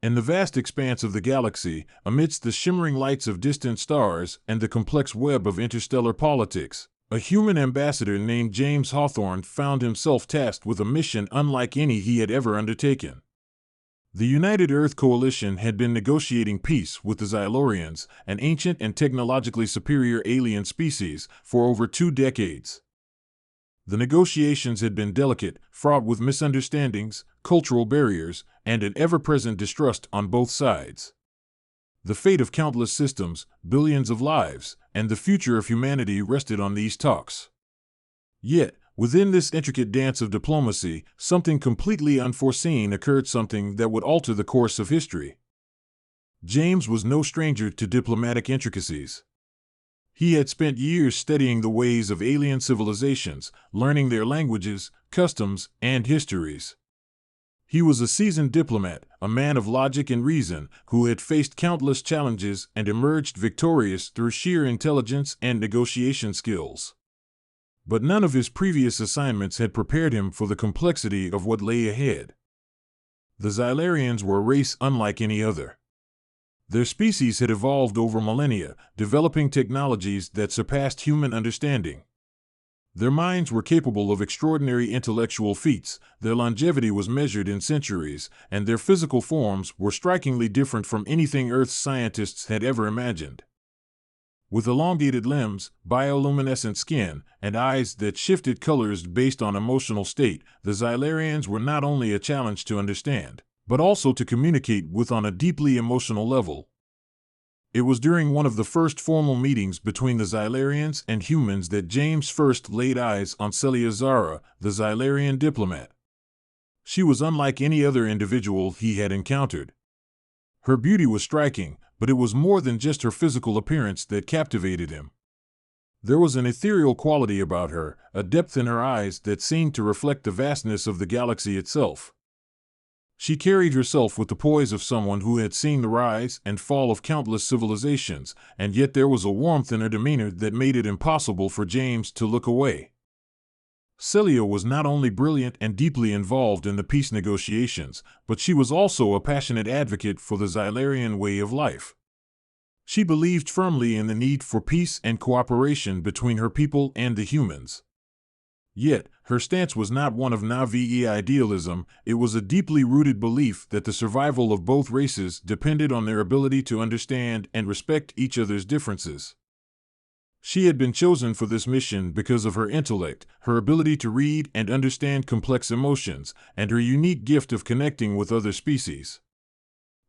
In the vast expanse of the galaxy, amidst the shimmering lights of distant stars and the complex web of interstellar politics, a human ambassador named James Hawthorne found himself tasked with a mission unlike any he had ever undertaken. The United Earth Coalition had been negotiating peace with the Xylorians, an ancient and technologically superior alien species, for over 2 decades. The negotiations had been delicate, fraught with misunderstandings, cultural barriers, and an ever-present distrust on both sides. The fate of countless systems, billions of lives, and the future of humanity rested on these talks. Yet, within this intricate dance of diplomacy, something completely unforeseen occurred, something that would alter the course of history. James was no stranger to diplomatic intricacies. He had spent years studying the ways of alien civilizations, learning their languages, customs, and histories. He was a seasoned diplomat, a man of logic and reason, who had faced countless challenges and emerged victorious through sheer intelligence and negotiation skills. But none of his previous assignments had prepared him for the complexity of what lay ahead. The Xylarians were a race unlike any other. Their species had evolved over millennia, developing technologies that surpassed human understanding. Their minds were capable of extraordinary intellectual feats, their longevity was measured in centuries, and their physical forms were strikingly different from anything Earth's scientists had ever imagined. With elongated limbs, bioluminescent skin, and eyes that shifted colors based on emotional state, the Xylarians were not only a challenge to understand, but also to communicate with on a deeply emotional level. It was during one of the first formal meetings between the Xylarians and humans that James first laid eyes on Celia Zara, the Xylarian diplomat. She was unlike any other individual he had encountered. Her beauty was striking, but it was more than just her physical appearance that captivated him. There was an ethereal quality about her, a depth in her eyes that seemed to reflect the vastness of the galaxy itself. She carried herself with the poise of someone who had seen the rise and fall of countless civilizations, and yet there was a warmth in her demeanor that made it impossible for James to look away. Celia was not only brilliant and deeply involved in the peace negotiations, but she was also a passionate advocate for the Xylarian way of life. She believed firmly in the need for peace and cooperation between her people and the humans. Yet, her stance was not one of Na'vi idealism, it was a deeply rooted belief that the survival of both races depended on their ability to understand and respect each other's differences. She had been chosen for this mission because of her intellect, her ability to read and understand complex emotions, and her unique gift of connecting with other species.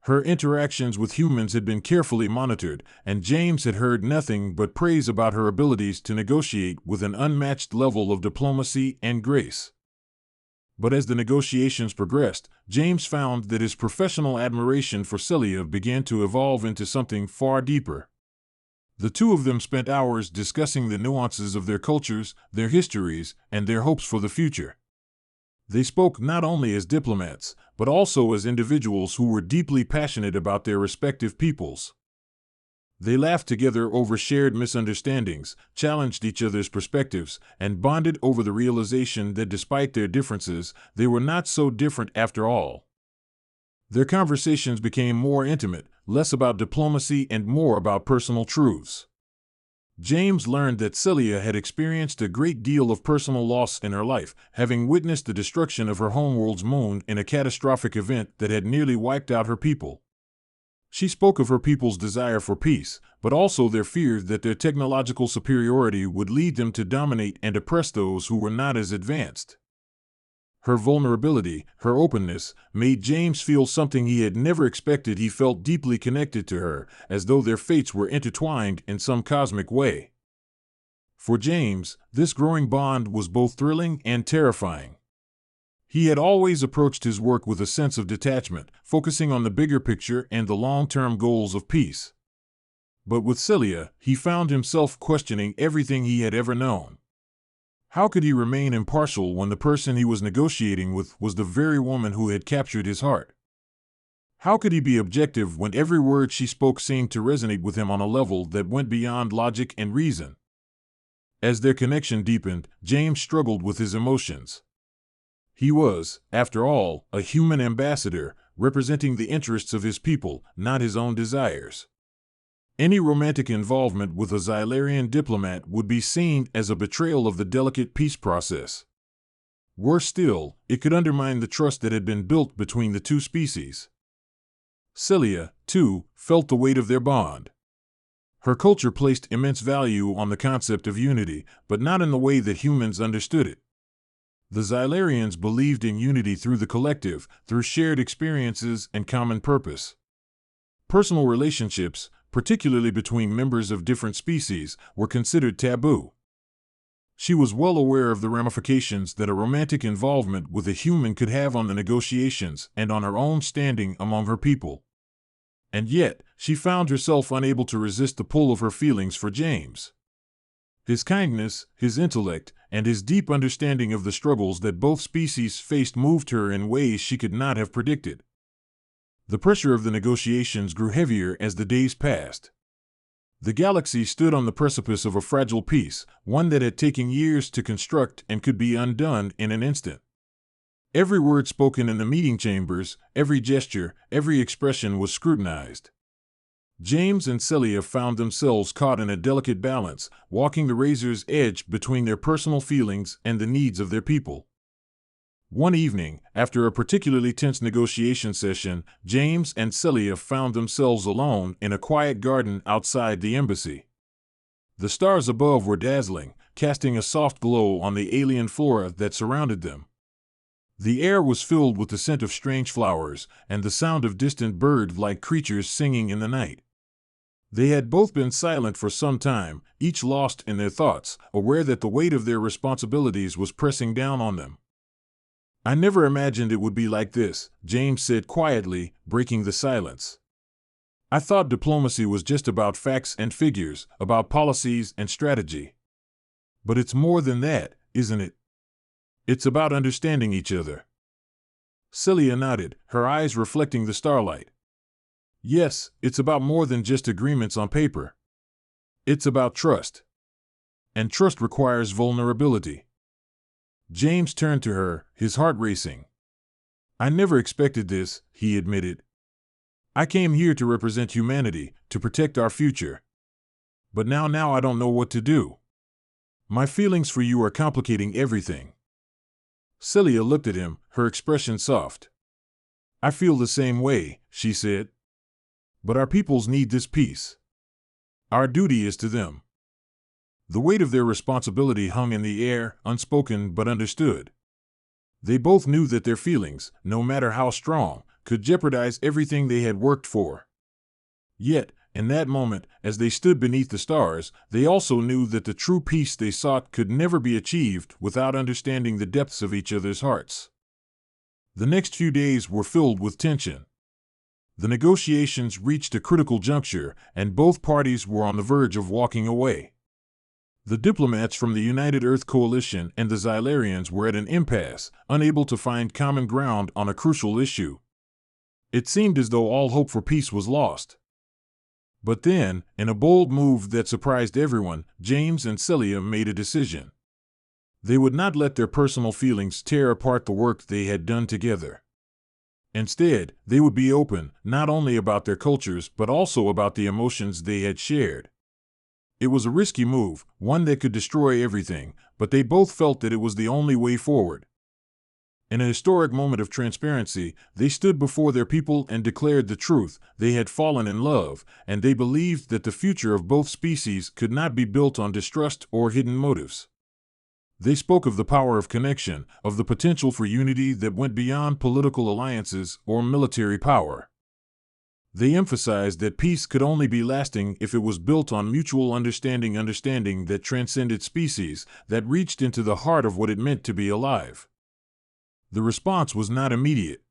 Her interactions with humans had been carefully monitored, and James had heard nothing but praise about her abilities to negotiate with an unmatched level of diplomacy and grace. But as the negotiations progressed, James found that his professional admiration for Celia began to evolve into something far deeper. The two of them spent hours discussing the nuances of their cultures, their histories, and their hopes for the future. They spoke not only as diplomats, but also as individuals who were deeply passionate about their respective peoples. They laughed together over shared misunderstandings, challenged each other's perspectives, and bonded over the realization that despite their differences, they were not so different after all. Their conversations became more intimate, less about diplomacy and more about personal truths. James learned that Celia had experienced a great deal of personal loss in her life, having witnessed the destruction of her homeworld's moon in a catastrophic event that had nearly wiped out her people. She spoke of her people's desire for peace, but also their fear that their technological superiority would lead them to dominate and oppress those who were not as advanced. Her vulnerability, her openness, made James feel something he had never expected. He felt deeply connected to her, as though their fates were intertwined in some cosmic way. For James, this growing bond was both thrilling and terrifying. He had always approached his work with a sense of detachment, focusing on the bigger picture and the long-term goals of peace. But with Celia, he found himself questioning everything he had ever known. How could he remain impartial when the person he was negotiating with was the very woman who had captured his heart? How could he be objective when every word she spoke seemed to resonate with him on a level that went beyond logic and reason? As their connection deepened, James struggled with his emotions. He was, after all, a human ambassador, representing the interests of his people, not his own desires. Any romantic involvement with a Xylarian diplomat would be seen as a betrayal of the delicate peace process. Worse still, it could undermine the trust that had been built between the two species. Celia, too, felt the weight of their bond. Her culture placed immense value on the concept of unity, but not in the way that humans understood it. The Xylarians believed in unity through the collective, through shared experiences and common purpose. Personal relationships, particularly between members of different species, were considered taboo. She was well aware of the ramifications that a romantic involvement with a human could have on the negotiations and on her own standing among her people. And yet, she found herself unable to resist the pull of her feelings for James. His kindness, his intellect, and his deep understanding of the struggles that both species faced moved her in ways she could not have predicted. The pressure of the negotiations grew heavier as the days passed. The galaxy stood on the precipice of a fragile peace, one that had taken years to construct and could be undone in an instant. Every word spoken in the meeting chambers, every gesture, every expression was scrutinized. James and Celia found themselves caught in a delicate balance, walking the razor's edge between their personal feelings and the needs of their people. One evening, after a particularly tense negotiation session, James and Celia found themselves alone in a quiet garden outside the embassy. The stars above were dazzling, casting a soft glow on the alien flora that surrounded them. The air was filled with the scent of strange flowers and the sound of distant bird-like creatures singing in the night. They had both been silent for some time, each lost in their thoughts, aware that the weight of their responsibilities was pressing down on them. "I never imagined it would be like this," James said quietly, breaking the silence. "I thought diplomacy was just about facts and figures, about policies and strategy. But it's more than that, isn't it? It's about understanding each other." Celia nodded, her eyes reflecting the starlight. "Yes, it's about more than just agreements on paper. It's about trust. And trust requires vulnerability." James turned to her, his heart racing. "I never expected this," he admitted. "I came here to represent humanity, to protect our future. But now I don't know what to do. My feelings for you are complicating everything." Celia looked at him, her expression soft. "I feel the same way," she said. "But our peoples need this peace. Our duty is to them." The weight of their responsibility hung in the air, unspoken but understood. They both knew that their feelings, no matter how strong, could jeopardize everything they had worked for. Yet, in that moment, as they stood beneath the stars, they also knew that the true peace they sought could never be achieved without understanding the depths of each other's hearts. The next few days were filled with tension. The negotiations reached a critical juncture, and both parties were on the verge of walking away. The diplomats from the United Earth Coalition and the Xylarians were at an impasse, unable to find common ground on a crucial issue. It seemed as though all hope for peace was lost. But then, in a bold move that surprised everyone, James and Celia made a decision. They would not let their personal feelings tear apart the work they had done together. Instead, they would be open, not only about their cultures but also about the emotions they had shared. It was a risky move, one that could destroy everything, but they both felt that it was the only way forward. In a historic moment of transparency, they stood before their people and declared the truth. They had fallen in love, and they believed that the future of both species could not be built on distrust or hidden motives. They spoke of the power of connection, of the potential for unity that went beyond political alliances or military power. They emphasized that peace could only be lasting if it was built on mutual understanding that transcended species, that reached into the heart of what it meant to be alive. The response was not immediate.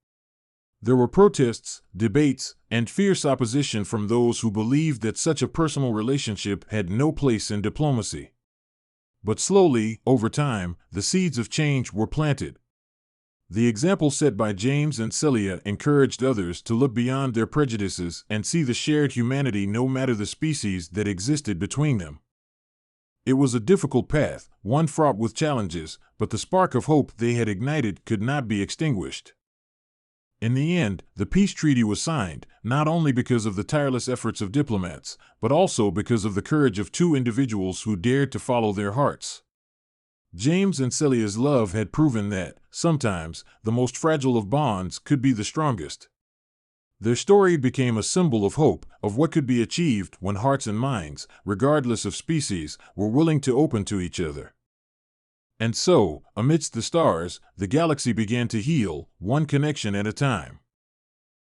There were protests, debates, and fierce opposition from those who believed that such a personal relationship had no place in diplomacy. But slowly, over time, the seeds of change were planted. The example set by James and Celia encouraged others to look beyond their prejudices and see the shared humanity no matter the species that existed between them. It was a difficult path, one fraught with challenges, but the spark of hope they had ignited could not be extinguished. In the end, the peace treaty was signed, not only because of the tireless efforts of diplomats, but also because of the courage of two individuals who dared to follow their hearts. James and Celia's love had proven that, sometimes, the most fragile of bonds could be the strongest. Their story became a symbol of hope, of what could be achieved when hearts and minds, regardless of species, were willing to open to each other. And so, amidst the stars, the galaxy began to heal, one connection at a time.